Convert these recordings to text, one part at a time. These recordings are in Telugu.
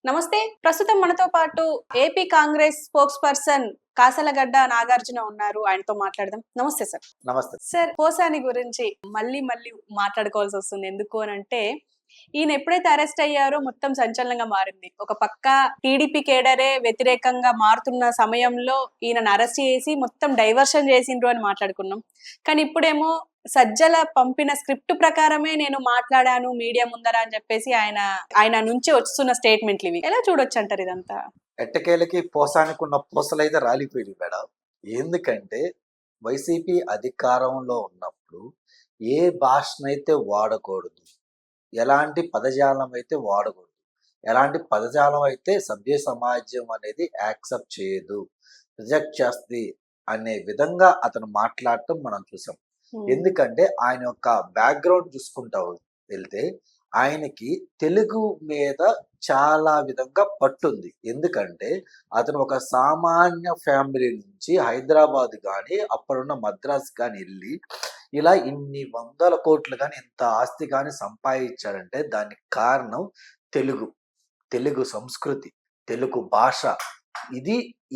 నమస్తే. ప్రస్తుతం మనతో పాటు AP Congress spokesperson Kasalagadda Nagarjuna ఉన్నారు. ఆయనతో మాట్లాడదాం. నమస్తే సార్. నమస్తే. సార్, పోసాని గురించి మళ్ళీ మళ్ళీ మాట్లాడుకోవాల్సొస్తుంది. ఎందుకు అనంటే, ఈయన ఎప్పుడైతే అరెస్ట్ అయ్యారో మొత్తం సంచలనంగా మారింది. ఒక పక్క టీడీపీ కేడరే వ్యతిరేకంగా మారుతున్న సమయంలో ఈయనను అరెస్ట్ చేసి మొత్తం డైవర్షన్ చేసిండ్రు అని మాట్లాడుకున్నాం. కానీ ఇప్పుడేమో సజ్జల పంపిన స్క్రిప్ట్ ప్రకారమే నేను మాట్లాడాను మీడియా ముందర అని చెప్పేసి ఆయన నుంచి వస్తున్న స్టేట్మెంట్లు ఇవి. ఎలా చూడొచ్చు అంటారు ఇదంతా? ఎట్టకేలకి పోసానికి ఉన్న పూసలైతే రాలిపోయింది మేడం. ఎందుకంటే వైసీపీ అధికారంలో ఉన్నప్పుడు ఏ భాషనైతే వాడకూడదు, ఎలాంటి పదజాలం అయితే వాడకూడదు, ఎలాంటి పదజాలం అయితే సభ్య సమాజం అనేది యాక్సెప్ట్ చేయదు, రిజెక్ట్ చేస్తుంది అనే విధంగా అతను మాట్లాడటం మనం చూసాం. ఎందుకంటే ఆయన యొక్క బ్యాక్గ్రౌండ్ చూసుకుంటా వెళ్తే ఆయనకి తెలుగు మీద చాలా విధంగా పట్టుంది. ఎందుకంటే అతను ఒక సామాన్య ఫ్యామిలీ నుంచి హైదరాబాద్ కానీ అప్పుడున్న మద్రాస్ కానీ వెళ్ళి ఇలా ఇన్ని వందల కోట్లు కానీ ఇంత ఆస్తి కానీ సంపాదించాడంటే దానికి కారణం తెలుగు సంస్కృతి, తెలుగు భాష.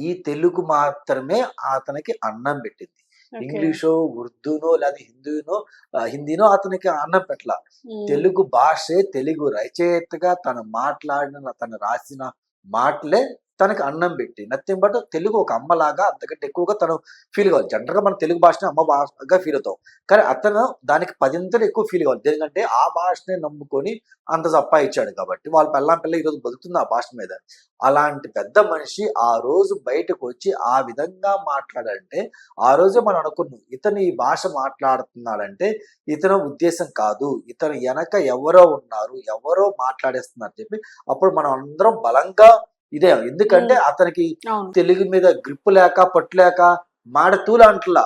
ఈ తెలుగు మాత్రమే అతనికి అన్నం పెట్టింది. ఇంగ్లీషో, ఉర్దూనో లేదా హిందీనో అతనికి అన్నం పెట్టల. తెలుగు భాషే, తెలుగు రచయితగా తను రాసిన మాటలే తనకి అన్నం పెట్టి, నథింగ్ బట్ తెలుగు ఒక అమ్మలాగా అంతకంటే ఎక్కువగా తను ఫీల్ కావాలి. జనరల్గా మనం తెలుగు భాషని అమ్మ భాషగా ఫీల్ అవుతాం, కానీ అతను దానికి 10 ఎక్కువ ఫీల్ కావాలి. ఎందుకంటే ఆ భాషనే నమ్ముకొని అంత సంపాదించాడు కాబట్టి వాళ్ళ పిల్ల ఈరోజు బతుకుతుంది ఆ భాష మీద. అలాంటి పెద్ద మనిషి ఆ రోజు బయటకు వచ్చి ఆ విధంగా మాట్లాడాలంటే ఆ రోజే మనం అనుకున్నాం, ఇతను ఈ భాష మాట్లాడుతున్నాడంటే ఇతను ఉద్దేశం కాదు, ఇతను వెనక ఎవరో ఉన్నారు, ఎవరో మాట్లాడేస్తున్నారు చెప్పి అప్పుడు మనం అందరం బలంగా ఇదే. ఎందుకంటే అతనికి తెలుగు మీద గ్రిప్ లేక పట్టు లేక మాడతూలు అంటలా,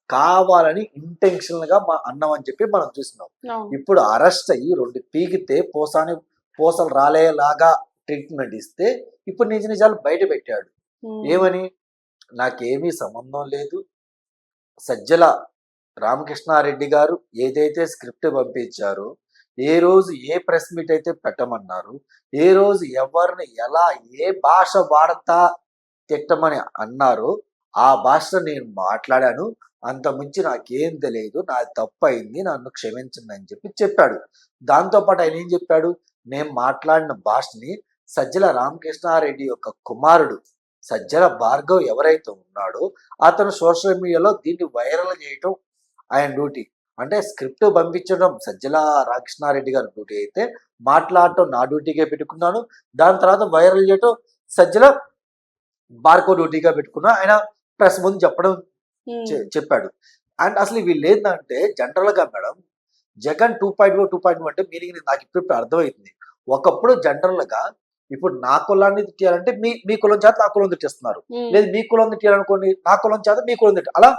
కావాలని ఇంటెన్షనల్ గా అన్నం అని చెప్పి మనం చూసినాం. ఇప్పుడు అరెస్ట్ అయ్యి 2 పీకితే పూసలు రాలేలాగా ట్రీట్మెంట్ ఇస్తే ఇప్పుడు నిజాలు బయట పెట్టాడు. ఏమని, నాకేమీ సంబంధం లేదు, సజ్జల రామకృష్ణారెడ్డి గారు ఏదైతే స్క్రిప్ట్ పంపించారో, ఏ రోజు ఏ ప్రెస్ మీట్ అయితే పెట్టమన్నారు, ఏ రోజు ఎవరిని ఎలా ఏ భాష వాడతా తిట్టమని అన్నారో ఆ భాష నేను మాట్లాడాను, అంత మించి నాకేం తెలియదు, నాది తప్పు అయింది, నన్ను క్షమించండి అని చెప్పాడు. దాంతోపాటు ఆయన ఏం చెప్పాడు, నేను మాట్లాడిన భాషని సజ్జల రామకృష్ణారెడ్డి యొక్క కుమారుడు సజ్జల భార్గవ్ ఎవరైతే ఉన్నాడో అతను సోషల్ మీడియాలో దీన్ని వైరల్ చేయటం ఆయన డ్యూటీ. అంటే స్క్రిప్ట్ పంపించడం సజ్జల రామకృష్ణారెడ్డి గారి డ్యూటీ అయితే, మాట్లాడటం నా డ్యూటీగా పెట్టుకున్నాను. దాని తర్వాత వైరల్ చేయటం సజ్జల భార్గవ్ డ్యూటీగా పెట్టుకున్నా ఆయన ప్రెస్ ముందు చెప్పాడు. అండ్ అసలు వీళ్ళు ఏంటంటే జనరల్ గా మేడం, జగన్ 2.2 అంటే మీనింగ్ నాకు ఇప్పుడు అర్థమవుతుంది. ఒకప్పుడు జనరల్ గా ఇప్పుడు నా కులాన్ని తిట్టాలంటే మీ కులం చేత నా కులం తిట్టేస్తున్నారు, లేదు మీ కులం తిట్టాలనుకోండి నా కులం చేత మీ కులం తిట్ట, అలా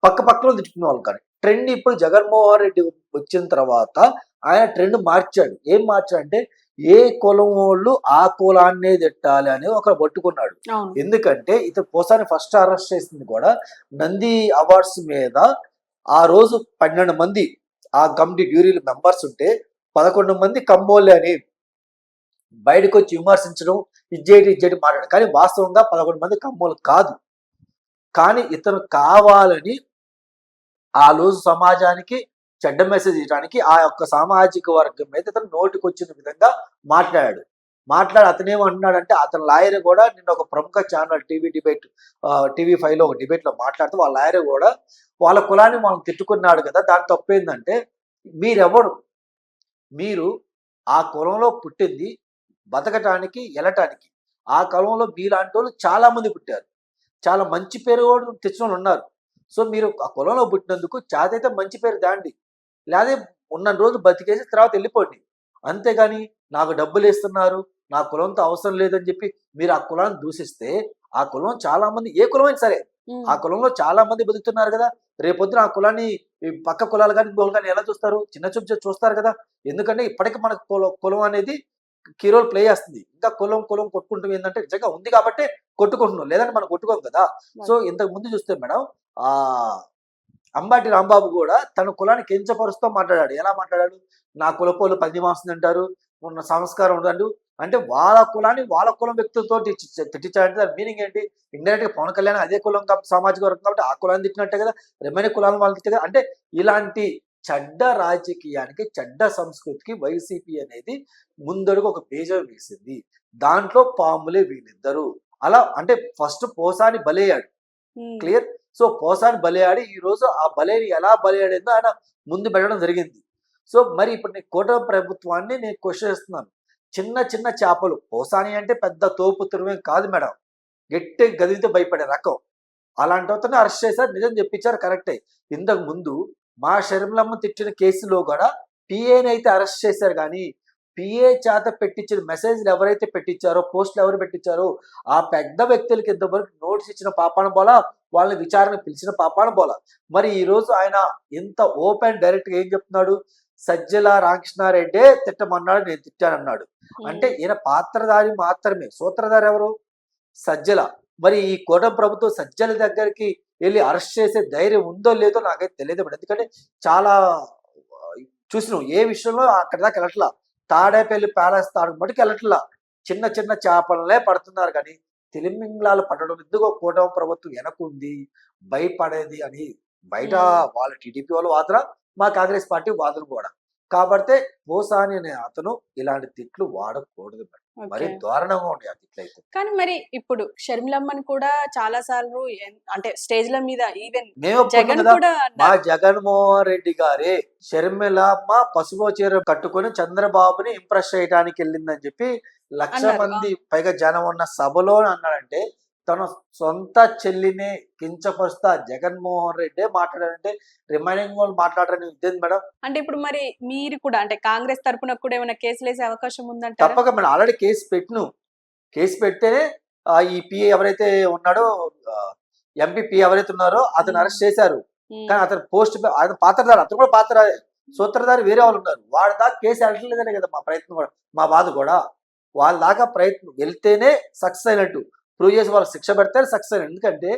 పక్కలో తిట్టుకునే వాళ్ళు. కానీ ట్రెండ్ ఇప్పుడు జగన్మోహన్ రెడ్డి వచ్చిన తర్వాత ఆయన ట్రెండ్ మార్చాడు. ఏం మార్చాడంటే ఏ కులం వాళ్ళు ఆ కులాన్నే తిట్టాలి అని ఒక పట్టుకున్నాడు. ఎందుకంటే ఇతను పోసాని ఫస్ట్ అరెస్ట్ చేసింది కూడా నంది అవార్డ్స్ మీద. ఆ రోజు 12 మంది ఆ కమిటీ డ్యూరీ మెంబర్స్ ఉంటే 11 మంది కమ్మోళ్ళే అని బయటకు వచ్చి విమర్శించడం, ఇజ్జేటి మాట్లాడు. కానీ వాస్తవంగా 11 మంది కమ్మోలు కాదు. కానీ ఇతను కావాలని ఆ రోజు సమాజానికి చెడ్డ మెసేజ్ ఇవ్వడానికి ఆ యొక్క సామాజిక వర్గం మీద ఇతను నోటికి వచ్చిన విధంగా మాట్లాడి అతనేమంటున్నాడంటే, అతని లాయర్ కూడా నిన్న ఒక ప్రముఖ ఛానల్ TV5 లో ఒక డిబేట్ లో మాట్లాడుతూ వాళ్ళ లాయర్ కూడా వాళ్ళ కులాన్ని మనం తిట్టుకున్నాడు కదా, దాని తప్పేందంటే మీరు ఆ కులంలో పుట్టింది బతకటానికి వెళ్ళటానికి. ఆ కులంలో మీలాంటి వాళ్ళు చాలా మంది పుట్టారు, చాలా మంచి పేరు కూడా తెచ్చిన వాళ్ళు ఉన్నారు. సో మీరు ఆ కులంలో పుట్టినందుకు చాతైతే మంచి పేరు దాండి, లేదా ఉన్న రోజు బతికేసి తర్వాత వెళ్ళిపోండి. అంతేగాని నాకు డబ్బులు ఇస్తున్నారు, నా కులంతో అవసరం లేదని చెప్పి మీరు ఆ కులాన్ని దూషిస్తే, ఆ కులం చాలా మంది, ఏ కులమైనా సరే ఆ కులంలో చాలా మంది బతుకుతున్నారు కదా. రేపొద్దున ఆ కులాన్ని పక్క కులాలు కానీ ఇంకోళ్ళు కానీ ఎలా చూస్తారు, చిన్న చూపు చూస్తారు కదా. ఎందుకంటే ఇప్పటికీ మనకు కులం అనేది కీ రోల్ ప్లే చేస్తుంది. ఇంకా కులం కొట్టుకుంటాం ఏంటంటే నిజంగా ఉంది కాబట్టి కొట్టుకుంటున్నాం, లేదంటే మనం కొట్టుకోం కదా. సో ఇంతకు ముందు చూస్తే మేడం, అంబాటి రాంబాబు కూడా తన కులాన్ని కించపరుస్తూ మాట్లాడాడు. ఎలా మాట్లాడాడు, నా కులపోలు 10 మాసం తింటారు, ఉన్న సంస్కారం ఉండదు, అంటే వాళ్ళ కులాన్ని వాళ్ళ కులం వ్యక్తులతో తిట్టించాలంటే దాని మీనింగ్ ఏంటి? ఇండైరెక్ట్ గా పవన్ కళ్యాణ్ అదే కులం సామాజిక వర్గం కాబట్టి ఆ కులాన్ని తిట్టినట్టే కదా, రిమైనింగ్ కులాలను వాళ్ళు తిట్టే కదా. అంటే ఇలాంటి చెడ్డ రాజకీయానికి, చెడ్డ సంస్కృతికి వైసీపీ అనేది ముందడుగు ఒక బీజం వేసింది. దాంట్లో పాములే వీళ్ళిద్దరు. అలా అంటే ఫస్ట్ పోసాని బలయ్యాడు. ఉమ్, క్లియర్. సో పోసాని బలయ్యాడి ఈ రోజు ఆ బలేని ఎలా బలయ్యాడేందో ఆయన ముందు పెట్టడం జరిగింది. సో మరి ఇప్పుడు నేను కూటమి ప్రభుత్వాన్ని నేను క్వశ్చన్ చేస్తున్నాను. చిన్న చిన్న చేపలు, పోసాని అంటే పెద్ద తోపు తురుమేం కాదు మేడం, గట్టి గదిలితే భయపడే రకం. అలాంటి అతన్ని అరెస్ట్ చేశారు, నిజం చెప్పించారు, కరెక్టే. ఇంతకు ముందు మా షర్మిలమ్మ తిట్టిన కేసులో కూడా పిఏని అయితే అరెస్ట్ చేశారు, కానీ పిఏ చేత పెట్టించిన మెసేజ్లు ఎవరైతే పెట్టించారో, పోస్టులు ఎవరు పెట్టించారో ఆ పెద్ద వ్యక్తులకి ఇంతవరకు నోటీస్ ఇచ్చిన పాపాన పోలా, వాళ్ళని విచారణ పిలిచిన పాపాన పోలా. మరి ఈ రోజు ఆయన ఇంత ఓపెన్ డైరెక్ట్ గా ఏం చెప్తున్నాడు? సజ్జల రామకృష్ణారెడ్డే తిట్టమన్నాడు, నేను తిట్టానన్నాడు. అంటే ఈయన పాత్రధారి మాత్రమే, సూత్రధారి ఎవరు? సజ్జల. మరి ఈ కూటమి ప్రభుత్వం సజ్జల దగ్గరికి వెళ్ళి అరెస్ట్ చేసే ధైర్యం ఉందో లేదో నాకైతే తెలియదు. ఎందుకంటే చాలా చూసినాం ఏ విషయంలో అక్కడ దాకా వెళ్ళట్లా. తాడేపల్లి ప్యాలెస్ తాడు మటుకు వెళ్ళట్లా. చిన్న చిన్న చేపలనే పడుతున్నారు, కానీ తిలిమింగ్లాలు పట్టడం ఎందుకో కూటమి ప్రభుత్వం వెనకుంది, భయపడేది అని బయట వాళ్ళ టీడీపీ వాళ్ళు వాదన, మా కాంగ్రెస్ పార్టీ వాదన కూడా. కాబట్టి పోసాని అనే అతను ఇలాంటి తిట్లు వాడకూడదు మేడం. మరి ఓకే. దారుణంగా ఉన్నాయి ఆ తిట్లు అయితే. కానీ మరి ఇప్పుడు షర్మిలమ్మని కూడా చాలా సార్లు అంటే స్టేజ్ల మీద ఈవెన్ మేము ఒప్పుకున్నాం జగన్ కదా, కూడా మా అన్నారు. జగన్మోహన్ రెడ్డి గారే షర్మిలమ్మ పసుపు చీర కట్టుకొని చంద్రబాబుని ఇంప్రెస్ చేయడానికి వెళ్ళిందని చెప్పి 1,00,000 అన్నారు. మంది పైగా జనం ఉన్న సభలో అన్నాడంటే, తన సొంత చెల్లిని కించపరుస్తా జగన్మోహన్ రెడ్డి మాట్లాడారంటే రిమైనింగ్ వాళ్ళు మాట్లాడరని ఉద్దేశం మేడం. అంటే ఇప్పుడు మరి మీరు కూడా అంటే కాంగ్రెస్ తరపున కూడా ఏమైనా కేసులు వేసే అవకాశం ఉందంటారా? తప్పక మేడం, ఆల్రెడీ కేసు పెడితేనే ఈ పిఏ ఎవరైతే ఉన్నాడో, ఎంపీ పిఏ ఎవరైతే ఉన్నారో అతను అరెస్ట్ చేశారు. కానీ అతను పోస్ట్ ఆయన పాత్రధారి, అతను కూడా పాత్రధారి, సూత్రధారి వేరే వాళ్ళు ఉన్నారు. వాడి దాకా కేసు వెళ్ళట్లేదనే కదా మా ప్రయత్నం కూడా, మా బాధ కూడా. వాళ్ళ దాకా ప్రయత్నం వెళ్తేనే సక్సెస్ అయినట్టు, ప్రూవ్ చేసి వాళ్ళు శిక్ష పెడితే సక్సెస్ అయినట్టు. ఎందుకంటే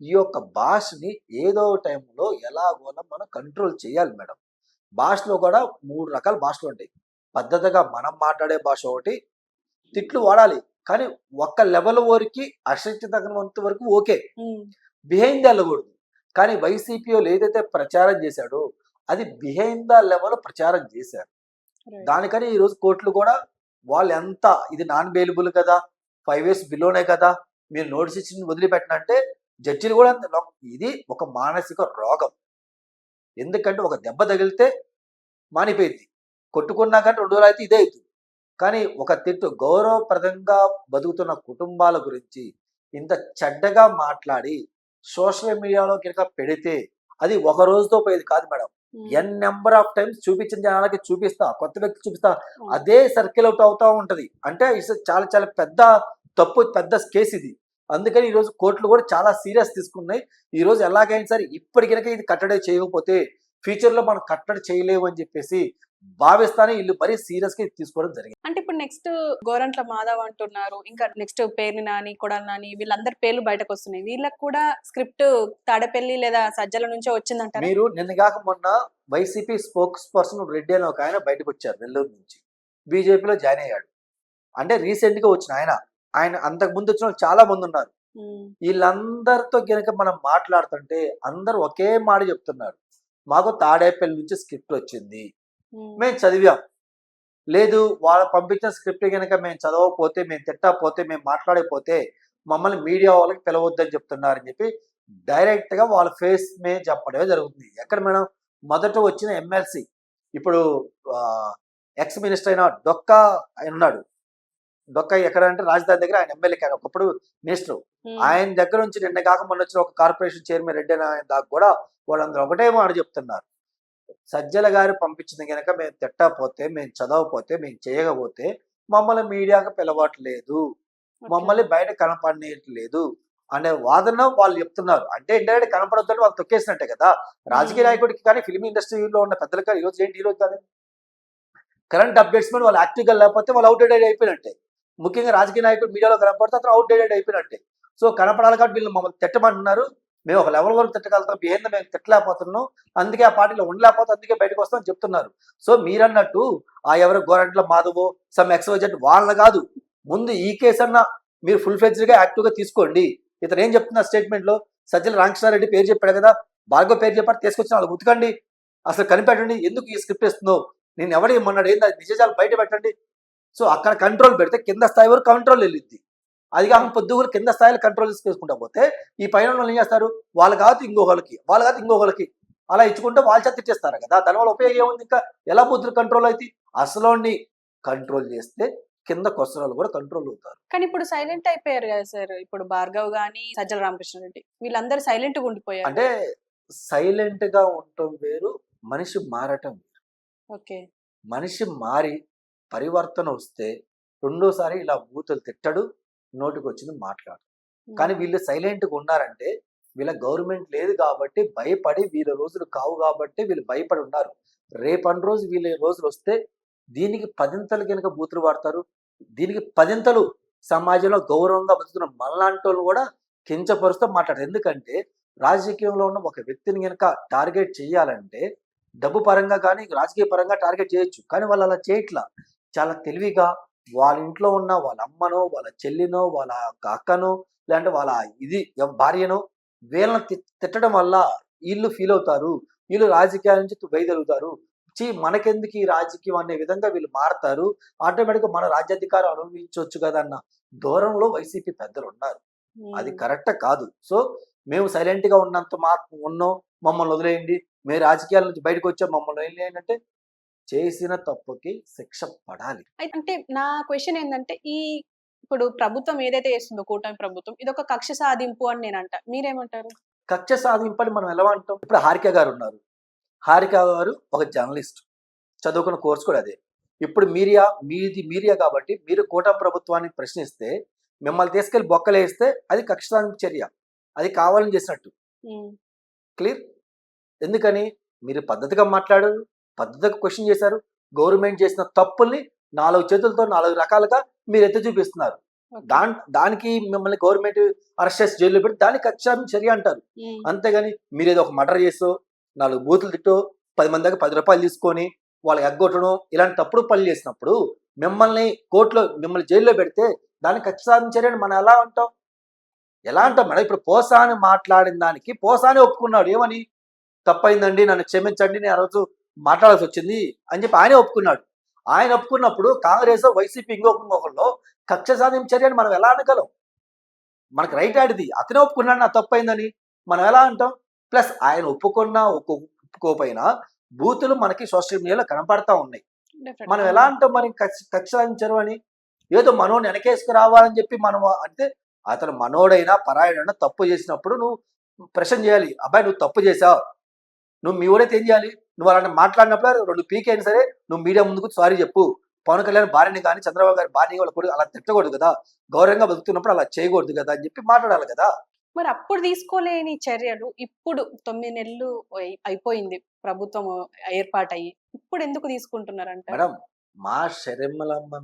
ఈ యొక్క భాషని ఏదో టైంలో ఎలాగోలా మనం కంట్రోల్ చేయాలి మేడం. భాషలో కూడా 3 రకాల భాషలు ఉంటాయి. పద్ధతిగా మనం మాట్లాడే భాష ఒకటి, తిట్లు వాడాలి కానీ ఒక్క లెవెల్ వరకు అశక్తి తగినంత వరకు ఓకే, బిహైండ్ వెళ్ళకూడదు. కానీ వైసీపీ వాళ్ళు ఏదైతే ప్రచారం చేశాడో అది బిహైండ్ ద లెవెల్ ప్రచారం చేశారు. దానికని ఈరోజు కోర్టులు కూడా వాళ్ళు ఎంత ఇది నాన్ బెయిలబుల్ కదా, 5 years బిలోనే కదా, మీరు నోటీస్ ఇచ్చి వదిలిపెట్టినంటే జడ్జిలు కూడా ఇది ఒక మానసిక రోగం. ఎందుకంటే ఒక దెబ్బ తగిలితే మానిపోయింది, కొట్టుకున్నా కానీ 2 రోజులు అయితే ఇదే అవుతుంది. కానీ ఒక తిట్టు గౌరవప్రదంగా బతుకుతున్న కుటుంబాల గురించి ఇంత చెడ్డగా మాట్లాడి సోషల్ మీడియాలో కనుక పెడితే అది ఒక రోజుతో పోయేది కాదు madam. N number of times చూపించిన జనాలకి చూపిస్తా, కొత్త వ్యక్తి చూపిస్తా, అదే సర్కిల్ అవుట్ అవుతా ఉంటది. అంటే చాలా చాలా పెద్ద తప్పు, పెద్ద కేసు ఇది. అందుకని ఈరోజు కోర్టులు కూడా చాలా సీరియస్ తీసుకున్నాయి. ఈరోజు ఎలాగైనా సరే ఇప్పటి కనుక ఇది కట్టడి చేయకపోతే ఫ్యూచర్ లో మనం కట్టడి చేయలేము అని చెప్పేసి భావిస్తానే వీళ్ళు మరీ సీరియస్ గా తీసుకోవడం జరిగింది. అంటే ఇప్పుడు నెక్స్ట్ గోరంట్ల మాధవ్ అంటున్నారు, ఇంకా నెక్స్ట్ పేర్ని నాని, కొడాలి నాని, వీళ్ళందరి పేర్లు బయటకు వస్తున్నాయి. వీళ్ళకి కూడా స్క్రిప్ట్ తాడేపల్లి లేదా సజ్జల నుంచే వచ్చిందంటారా? మీరు నిన్నగాక మొన్న వైసీపీ స్పోక్స్ పర్సన్ రెడ్డి అని ఒక ఆయన బయటకు వచ్చారు నెల్లూరు నుంచి, బీజేపీలో జాయిన్ అయ్యాడు. అంటే రీసెంట్ గా వచ్చిన ఆయన అంతకు ముందు వచ్చిన వాళ్ళు చాలా మంది ఉన్నారు. వీళ్ళందరితో కనుక మనం మాట్లాడుతుంటే అందరూ ఒకే మాట చెప్తున్నారు, మాకు తాడేపల్లి నుంచి స్క్రిప్ట్ వచ్చింది, మేము చదివాం. లేదు వాళ్ళు పంపించిన స్క్రిప్ట్ కనుక మేము చదవకపోతే, మేము తిట్టకపోతే, మేము మాట్లాడకపోతే మమ్మల్ని మీడియా వాళ్ళకి పిలవద్దని చెప్తున్నారని చెప్పి డైరెక్ట్ గా వాళ్ళ ఫేస్ మీద చెప్పడమే జరుగుతుంది. ఎక్కడ మేడం? మొదట వచ్చిన ఎమ్మెల్సీ, ఇప్పుడు ఎక్స్ మినిస్టర్ అయిన డొక్కా ఉన్నాడు. డొక్కా ఎక్కడ అంటే రాజధాని దగ్గర, ఆయన ఎమ్మెల్యే కానీ ఒకప్పుడు మినిస్టర్. ఆయన దగ్గర నుంచి నిన్న కాక మొన్న వచ్చిన ఒక కార్పొరేషన్ చైర్మన్ రెడ్డి అని ఆయన దాకా కూడా వాళ్ళందరూ ఒకటే మాట చెప్తున్నారు, సజ్జల గారు పంపించింది కనుక మేము తిట్టకపోతే, మేము చదవకపోతే, మేము చేయకపోతే మమ్మల్ని మీడియాకు పిలవట్లేదు, మమ్మల్ని బయట కనపడలేదు అనే వాదన వాళ్ళు చెప్తున్నారు. అంటే ఇండైరెక్ట్ కనపడొద్దని వాళ్ళు తొక్కేసినట్టే కదా. రాజకీయ నాయకుడికి కానీ ఫిల్మ్ ఇండస్ట్రీలో ఉన్న పెద్దలు కానీ ఈరోజు ఏంటి, ఈరోజు కానీ కరెంట్ అప్డేట్స్ మీద వాళ్ళు యాక్టివ్గా లేకపోతే వాళ్ళు అవుట్డేటెడ్ అయిపోయినట్టే. ముఖ్యంగా రాజకీయ నాయకుడు మీడియాలో కనపడితే అతను అవుట్డేటెడ్ అయిపోయినట్టే. సో కనపడాలి కాబట్టి వీళ్ళు మమ్మల్ని తిట్టమంటున్నారు, మేము ఒక లెవెల్ వరకు తిట్టగలుగుతాం, బిహేంద మేము తిట్టలేకపోతున్నాం, అందుకే ఆ పార్టీలో ఉండలేకపోతే అందుకే బయటకు వస్తామని చెప్తున్నారు. సో మీరన్నట్టు ఆ ఎవరు గోరంట్ల మాధవో సమ్ ఎక్స్వైజెడ్ వాళ్ళ కాదు, ముందు ఈ కేసు అన్న మీరు ఫుల్ ఫ్లెడ్జ్డ్గా యాక్టివ్గా తీసుకోండి. ఇతను ఏం చెప్తున్నా స్టేట్మెంట్లో, సజ్జల రామకృష్ణారెడ్డి పేరు చెప్పాడు కదా, భార్గవ్ పేరు చెప్పారు, తీసుకొచ్చిన వాళ్ళు ఉతకండి, అసలు కనిపెట్టండి, ఎందుకు ఈ స్క్రిప్ట్ ఇస్తున్నావు, నేను ఎవడు ఏమన్నాడు, ఏంది అది నిజాలు బయట పెట్టండి. సో అక్కడ కంట్రోల్ పెడితే కింద స్థాయి వరకు కంట్రోల్ వెళ్ళిద్ది. అది కాక పొద్దుగులు కింద స్థాయిలో కంట్రోల్ తీసుకుంటా పోతే ఈ పైన వాళ్ళు ఏం చేస్తారు, వాళ్ళు కాదు ఇంకొకరికి, వాళ్ళు కాదు ఇంకొకరికి, అలా ఇచ్చుకుంటే వాళ్ళ చేత ఇచ్చేస్తారు కదా. దానివల్ల ఉపయోగం ఏముంది, ఇంకా ఎలా బుద్ధులు కంట్రోల్ అవుతాయి. అసలు కంట్రోల్ చేస్తే కింద కొసరాలు కూడా కంట్రోల్ అవుతారు. కానీ ఇప్పుడు సైలెంట్ అయిపోయారు కదా సార్. ఇప్పుడు భార్గవ్ గాని సజ్జల రామకృష్ణారెడ్డి వీళ్ళందరూ సైలెంట్ గా ఉండిపోయారు. అంటే సైలెంట్ గా ఉండటం వేరు, మనిషి మారటం వేరు. ఓకే. మనిషి మారి పరివర్తన వస్తే రెండోసారి ఇలా బూతులు తిట్టడు, నోటికి వచ్చింది మాట్లాడు. కానీ వీళ్ళు సైలెంట్గా ఉన్నారంటే వీళ్ళ గవర్నమెంట్ లేదు కాబట్టి భయపడి, వీళ్ళ రోజులు కావు కాబట్టి వీళ్ళు భయపడి ఉన్నారు. రేపటి రోజు వీళ్ళ రోజులు వస్తే దీనికి పదింతలు కనుక బూతులు వాడతారు, దీనికి పదింతలు సమాజంలో గౌరవంగా బతుకుతున్న మనలాంటి వాళ్ళు కూడా కించపరుస్తూ మాట్లాడతారు. ఎందుకంటే రాజకీయంలో ఉన్న ఒక వ్యక్తిని కనుక టార్గెట్ చేయాలంటే డబ్బు పరంగా కానీ రాజకీయ పరంగా టార్గెట్ చేయొచ్చు, కానీ వాళ్ళు అలా చేయట్లా. చాలా తెలివిగా వాళ్ళ ఇంట్లో ఉన్న వాళ్ళ అమ్మనో, వాళ్ళ చెల్లినో, వాళ్ళ అక్కనో, లేదంటే వాళ్ళ భార్యనో వీళ్ళని తిట్టడం వల్ల వీళ్ళు ఫీల్ అవుతారు, వీళ్ళు రాజకీయాల నుంచి వైదొలుగుతారు, మనకెందుకు ఈ రాజకీయం అనే విధంగా వీళ్ళు మారతారు. ఆటోమేటిక్గా మన రాజ్యాధికారం అనుభవించవచ్చు కదా అన్న దూరంలో వైసీపీ పెద్దలు ఉన్నారు. అది కరెక్ట్ కాదు. సో మేము సైలెంట్ గా ఉన్నంత ఉన్నాం, మమ్మల్ని వదిలేయండి, మేము రాజకీయాల నుంచి బయటకు వచ్చాం, మమ్మల్ని వదిలేయండి అంటే చేసిన తప్పుకి శిక్ష పడాలి. అంటే నా క్వశ్చన్ ఏంటంటే, ఈ ఇప్పుడు ప్రభుత్వం ఏదైతే చేస్తుందో కూటమి ప్రభుత్వం, ఇది ఒక కక్ష సాధింపు అని నేను అంట. మీరేమంటారు? కక్ష సాధింపు అని మనం ఎలా అంటాం? ఇప్పుడు హారిక గారు ఉన్నారు, హారిక గారు ఒక జర్నలిస్ట్, చదువుకున్న కోర్సు కూడా అదే. ఇప్పుడు మీడియా కాబట్టి మీరు కూటమి ప్రభుత్వాన్ని ప్రశ్నిస్తే మిమ్మల్ని తీసుకెళ్లి బొక్కలేస్తే అది కక్ష సాధింపు చర్య, అది కావాలని చేసినట్టు. క్లియర్. ఎందుకని మీరు పద్ధతిగా మాట్లాడారు, పద్ధతిగా క్వశ్చన్ చేశారు, గవర్నమెంట్ చేసిన తప్పుల్ని 4 చేతులతో 4 రకాలుగా మీరు ఎత్తి చూపిస్తున్నారు. దానికి మిమ్మల్ని గవర్నమెంట్ అరెస్ట్ చేసి జైల్లో పెట్టి దాన్ని కక్ష చర్య అంటారు. అంతేగాని మీరు ఏదో ఒక మర్డర్ చేసో, 4 బూతులు తిట్టో, 10 మంది దాకా 10 రూపాయలు తీసుకొని వాళ్ళకి ఎగ్గొట్టడం, ఇలాంటి తప్పుడు పనులు చేసినప్పుడు మిమ్మల్ని మిమ్మల్ని జైల్లో పెడితే దాన్ని కక్ష చర్య అని మనం ఎలా అంటాం? ఎలా అంటాం మేడం? ఇప్పుడు పోసాని మాట్లాడిన దానికి పోసాని ఒప్పుకున్నాడు, ఏమని, తప్పైందండి, నన్ను క్షమించండి, నేను ఆ రోజు మాట్లాడాల్సి వచ్చింది అని చెప్పి ఆయనే ఒప్పుకున్నాడు. ఆయన ఒప్పుకున్నప్పుడు కాంగ్రెస్, వైసీపీ ఇంకొకరిలో కక్ష సాధింపు చర్య అని మనం ఎలా అనగలం? మనకు రైట్ ఆడిది, అతనే ఒప్పుకున్నాడు నా తప్పైందని మనం ఎలా అంటాం? ప్లస్ ఆయన ఒప్పుకోపోయినా బూతులు మనకి సోషల్ మీడియాలో కనపడతా ఉన్నాయి. మనం ఎలా అంటాం మరి కక్ష సాధించరు అని? ఏదో మనోని వెనకేసుకు రావాలని చెప్పి మనం అంటే, అతను మనోడైనా పరాయుడైనా తప్పు చేసినప్పుడు నువ్వు ప్రశ్న చేయాలి. అబ్బాయి నువ్వు తప్పు చేసావు, నువ్వు మీ ఊరైతే ఏం చేయాలి, నువ్వు అలాంటి మాట్లాడినప్పుడు 2 పీక్ అయినా సరే నువ్వు మీడియా ముందుకు సారీ చెప్పు. పవన్ కళ్యాణ్ భార్యని కానీ చంద్రబాబు గారి భార్యని వాళ్ళ కూడా అలా తిట్టకూడదు కదా, గౌరవంగా బతుకుతున్నప్పుడు అలా చేయకూడదు కదా అని చెప్పి మాట్లాడాలి కదా. మరి అప్పుడు తీసుకోలేని చర్యలు ఇప్పుడు 9 నెలలు అయిపోయింది ప్రభుత్వం ఏర్పాటయ్యి, ఇప్పుడు ఎందుకు తీసుకుంటున్నారంట? మేడం, మా షర్మిలమ్మ